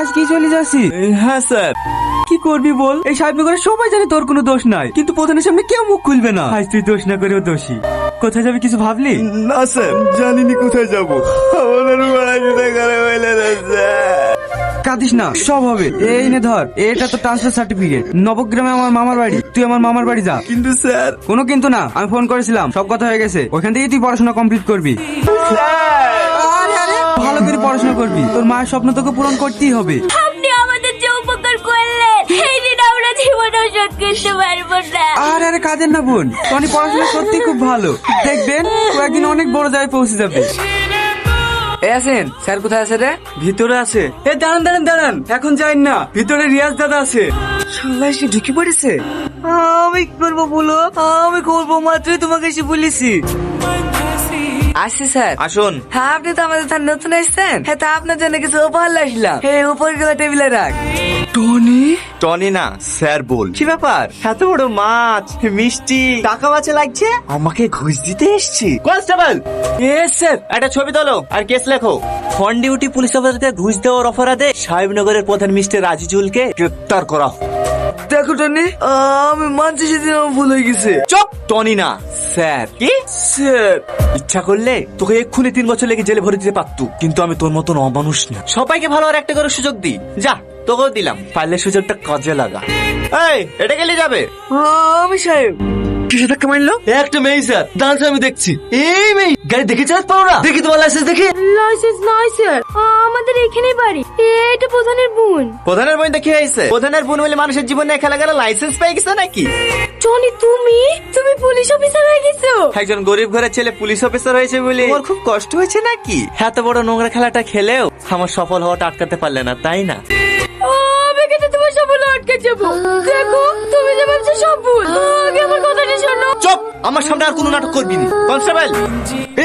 আজকে চলে যাচ্ছি? হ্যাঁ স্যার। কি করবি বল? এই সাহেবনগরে সবাই জানে তোর কোনো দোষ নাই, কিন্তু প্রধানের সামনে কেউ মুখ খুলবে না। আজ তুই দোষ না করেও দোষী। কোথায় যাবি কিছু ভাবলি? না স্যার, জানিনি কোথায় যাব। আমাদের পড়াশোনা করে হইলে না স্যার। কাঁদিস না, সব হবে। এই নে ধর, এটা তো ট্রান্সফার সার্টিফিকেট। নবগ্রামে আমার মামার বাড়ি, তুই আমার মামার বাড়ি যা। কিন্তু স্যার। কোনো কিন্তু না, আমি ফোন করেছিলাম, সব কথা হয়ে গেছে। ওখান থেকে তুই পড়াশোনা কমপ্লিট করবি। ভালো করে পড়াশোনা করবি, তোর মায়ের স্বপ্ন তোকে পূরণ করতেই হবে। আপনি আমাদের যে উপকার করলেন এই দিন আমরা জীবনে শোধ করতে পারবো না। আরে কাঁদেন না বোন, টনি পড়াশোনা সত্যি খুব ভালো। দেখবেন ও একদিন অনেক বড় জায়গায় পৌঁছে যাবে। আছেন স্যার? কোথায় আছে রে? ভিতরে আছে। দাঁড়ান দাঁড়ান দাঁড়ান, এখন যাইন না, ভিতরে রিয়াজ দাদা আছে। সবাই এসে ঢুকে পড়েছে। আমি কি করবো বলো? আমি করবো মাত্রই তোমাকে এসে বলেছি। আসছি স্যার। আসুন। হ্যাঁ, আপনি তো আমাদের থানা নতুন এসেছেন। হ্যাঁ, তা আপনার জন্য কিছু উপহার আসলাম। এই উপর গুলো টেবিলে রাখ। টনি? টনি না স্যার বল। কি ব্যাপার? এত বড় মাছ, মিষ্টি, টাকা বাঁচে লাগছে। আমাকে ঘুষ দিতে এসছি। কনস্টেবল, স্যার একটা ছবি তোলো আর কেস লেখো। ফন ডিউটি পুলিশ অফিসারকে ঘুষ দেওয়ার অপরাধে সাহেবনগরের প্রধান মিস্টার রাজিজুলকে গ্রেপ্তার করা। দেখো টনি, আমি মানছি সেদিন আমার ভুল হয়ে গেছে। চুপ! টনি না স্যার। কি স্যার? ইচ্ছা করলে তোকে এক্ষুনি 3 বছর লেগে জেলে ভরে দিতে পারতু, কিন্তু আমি তোর মতন অমানুষ না। সবাইকে ভালো আর একটা করে সুযোগ দি। যা, তোকেও দিলাম, পারলে সুযোগটা কাজে লাগা। এই, এটা গেলে যাবে? আমি সাহেব। কিসে ধাক্কা মারলো? একটা মেয়ে স্যার, ডান্স আমি দেখছি। এই মেয়ে গাড়ি দেখে চালাতে পারো না? দেখি তোমার লাইসেন্স দেখি। লাইসেন্স নাই স্যার, আমাদের এখানেই বাড়ি। এটা প্রধানের বোন। প্রধানের বোন দেখে হয়েছে? প্রধানের বোন বলে মানুষের জীবনে খেলা গেলে লাইসেন্স পেয়ে গেছে নাকি? টনি, তুমি পুলিশ অফিসার হয়ে গেছো? একজন গরিব ঘরের ছেলে পুলিশ অফিসার হয়েছে বলে ওর খুব কষ্ট হয়েছে নাকি? এত বড় নোংরা খেলাটা খেলেও আমার সফল হওয়াটা আটকাতে পারলে না, তাই না? আমি কিন্তু তোমার সব ভুল আটকে যাবো। দেখো, তুমি যে ভাবছো সব ভুল। আগে আমার কথাটা শোনো। চুপ! আমার সামনে আর কোনো নাটক করবি না। কনস্টেবল,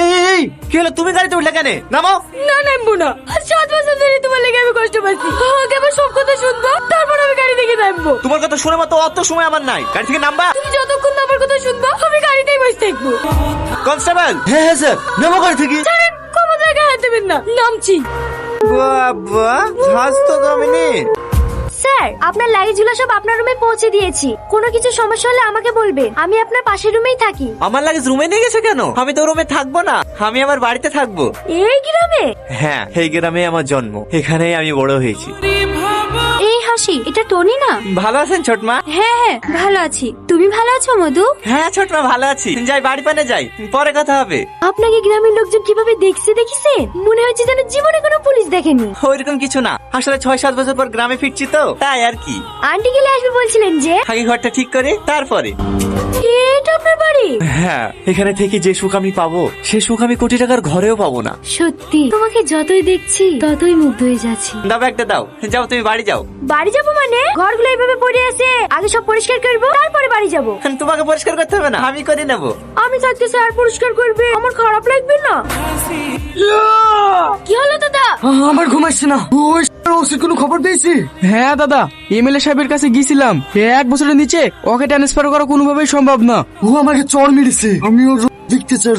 এই কি হলো? তুমি গাড়িতে উঠলে কেন? নামো। না, নামবো না। 7 বছর ধরে তোমার লেগে আমি কষ্ট পাচ্ছি। আগে আমার সব কথা শুনবো, তারপর আমি গাড়ি থেকে নামবো। তোমার কথা শুনে মতো অত সময় আমার নাই। গাড়ি থেকে নামবা। তুমি যতক্ষণ না আমার কথা শুনবো, আমি গাড়িতেই বসে থাকবো। কনস্টেবল, হ্যাঁ স্যার, নামো গাড়ি থেকে। ছাড়েন, কোনো জায়গায় হাত দেবেন না। নামছি। বাবা, ঝাঁজ তো কমেনি। স্যার, আপনার লাগেজগুলো সব আপনার রুমে পৌঁছে দিয়েছি। কোনো কিছু সমস্যা হলে আমাকে বলবেন, আমি আপনার পাশের রুমেই থাকি। আমার লাগেজ রুমে নিয়ে গেছে কেন? আমি তো রুমে থাকবো না, আমি আমার বাড়িতে থাকবো। এই গ্রামে? হ্যাঁ, এই গ্রামে আমার জন্ম, এখানেই আমি বড় হয়েছি। এই হাসি, এটা টনি না? ভালো আছেন ছোটমা? হ্যাঁ হ্যাঁ, ভালো আছি। তুমি ভালো আছো মধু? হ্যাঁ ছোটমা, ভালো আছি। যাই, বাড়ি পানে যাই, পরে কথা হবে। আপনাকে গ্রামের লোকজন কিভাবে দেখছে দেখেছেন? মনে হচ্ছে যেন জীবনে কোনো পুলিশ দেখেনি। ওইরকম কিছু না, আসলে 6-7 বছর পর গ্রামে ফিরছি তো, তাই আর কি। আন্টি গেলে আসবে বলছিলেন যে? আগে ঘরটা ঠিক করে তারপরে। এটা আপনার বাড়ি? হ্যাঁ, এখানে থেকে যে সুখ আমি পাবো সে সুখ আমি কোটি টাকার ঘরেও পাবো না। সত্যি, তোমাকে যতই দেখছি ততই মুগ্ধ হয়ে যাচ্ছি। দাও, ব্যাগটা দাও। যাও, তুমি বাড়ি যাও। বাড়ি যাবো মানে? ঘরগুলো এইভাবে পড়ে আছে, আগে সব পরিষ্কার করবো, তারপরে বাড়ি যাবো। তোমাকে পরিষ্কার করতে হবে না, আমি করে নেবো। আমি থাকতে স্যার পরিষ্কার করবে, আমার খারাপ লাগবে না? কি হলো দাদা? আমার ঘুম আসছে না। ওই কোনো খবর পেয়েছি? হ্যাঁ দাদা, এমএলএ সাহেবের কাছে গিয়েছিলাম। 1 বছরের নিচে ওকে ট্রান্সফার করা কোনোভাবেই সম্ভব না। ও আমাকে চড় মেরেছে, আমি ওর দেখতে চাই।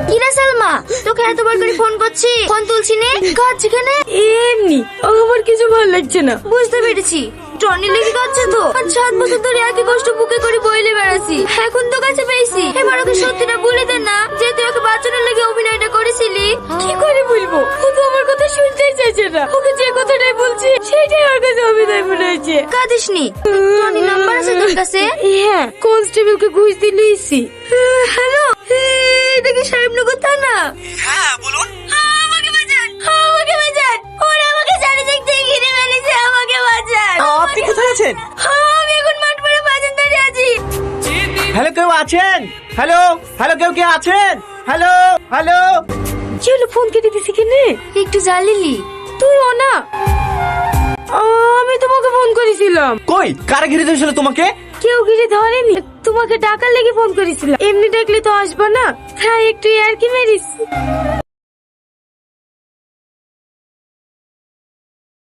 কিরে সালমা, তোকে এতবার করে ফোন করছি, ফোন তুলছি নে। কাঁদছি কেন? এমনি, আমার কিছু ভালো লাগছে না। বুঝতে পেরেছি, টনি লেগে কাঁদছে তো। 7 বছর ধরে একই কষ্ট বুকে করে বইলে বেড়াচ্ছি, এখন তো কাছে পেয়েছি। এবার ওকে সত্যিটা বলে দে না, যে তুই ওকে বাঁচানোর লেগে অভিনয়টা করেছিলি। কি করে বলবো? ও তো আমার কথা শুনতেই চাইছে না। ওকে যে কথাটাই বলছি সেটাই ওর কাছে অভিনয় মনে হয়েছে। কাঁদিসনি? টনি নাম্বার আছে তোর কাছে? হ্যাঁ, কনস্টেবলকে ঘুষ দিলিছি। হ্যালো, এটা কি সাহেবনগর থানা? হ্যাঁ, বলুন। আমাকে বাঁচান, আমাকে বাঁচান। ওরা আমাকে জানি দেখতে ঘিরে ফেলেছে, আমাকে বাঁচান। আপনি কোথায় আছেন? আমি এখন মাঠ পরে বাজার দাঁড়িয়ে আছি। হ্যালো, কেউ আছেন? হ্যালো হ্যালো, কেউ আছেন? Hello hello. কি হলো, ফোন কেটে দিছি কেনে? একটু জ্বালিলি তুই? ও না, আমি তোমাকে ফোন করেছিলাম। কই, কারা ঘিরে ধরেছিল তোমাকে? কেউ ঘিরে ধরেনি, তোমাকে টাকার লেগে ফোন করেছিলাম। এমনি ডাকলে তো আসবা না, হ্যাঁ একটু আর কি মেরিস।